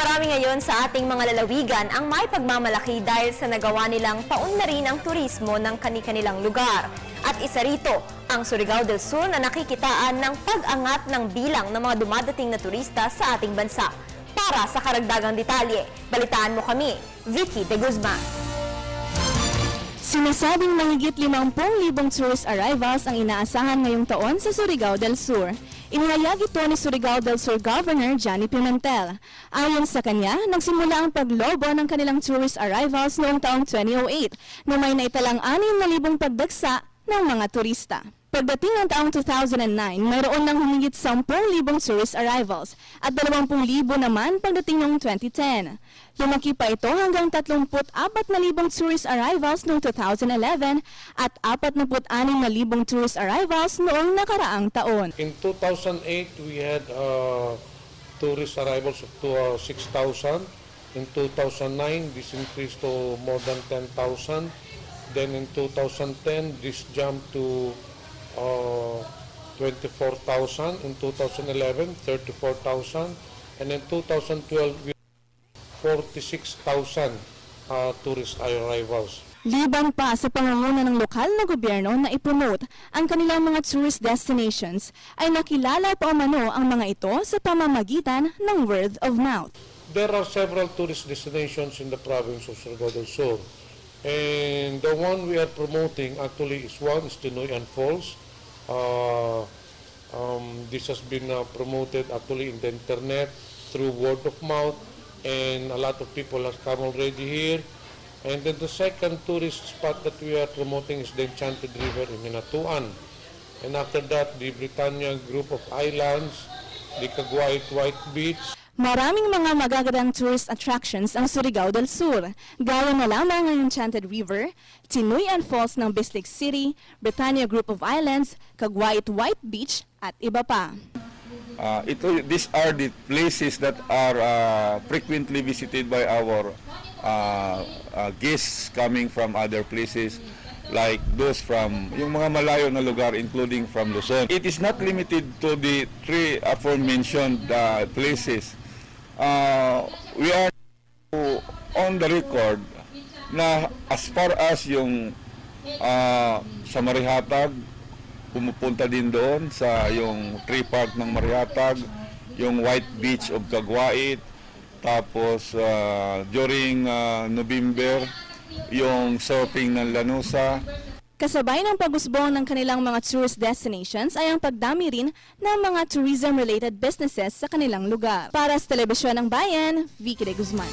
Marami ngayon sa ating mga lalawigan ang may pagmamalaki dahil sa nagawa nilang paunlarin ang turismo ng kani-kanilang lugar. At isa rito, ang Surigao del Sur na nakikitaan ng pag-angat ng bilang ng mga dumadating na turista sa ating bansa. Para sa karagdagang detalye, balitaan mo kami, Vicky de Guzman. Sinasabing mahigit 50,000 tourist arrivals ang inaasahan ngayong taon sa Surigao del Sur. Inihayag ito ni Surigao del Sur Governor Johnny Pimentel. Ayon sa kanya, nagsimula ang paglobo ng kanilang tourist arrivals noong taong 2008 na may naitalang 6,000 pagdagsa ng mga turista. Pagdating ng taong 2009, mayroon ng humigit 10,000 tourist arrivals at 20,000 naman pagdating noong 2010. Lumaki pa ito hanggang 34,000 tourist arrivals noong 2011 at 46,000 tourist arrivals noong nakaraang taon. In 2008, we had tourist arrivals of 6,000. In 2009, this increased to more than 10,000. Then in 2010, this jumped to 24,000. In 2011, 34,000. And in 2012, we had 46,000 tourist arrivals. Liban pa sa pangunguna ng lokal na gobyerno na ipromote ang kanilang mga tourist destinations, ay nakilala pa umano ang mga ito sa pamamagitan ng word of mouth. There are several tourist destinations in the province of Surigao del Sur. And the one we are promoting actually is Tinoyan Falls. This has been promoted actually in the internet through word of mouth, and a lot of people have come already here. And then the second tourist spot that we are promoting is the Enchanted River in Minatuan. And after that, the Britannia group of islands, the Caguait White Beach. Maraming mga magagandang tourist attractions ang Surigao del Sur, gaya na lamang ang Enchanted River, Tinoyan Falls ng Bislig City, Britannia Group of Islands, Caguait White Beach at iba pa. These are the places that are frequently visited by our guests coming from other places, like those from yung mga malayo na lugar, including from Luzon. It is not limited to the three aforementioned places. We are on the record na as far as yung sa Marihatag, pumupunta din doon sa yung tree park ng Marihatag, yung White Beach of Caguait, tapos during November, yung surfing ng Lanusa. Kasabay ng pag-usbong ng kanilang mga tourist destinations ay ang pagdami rin ng mga tourism-related businesses sa kanilang lugar. Para sa Telebisyon ng Bayan, Vicky de Guzman.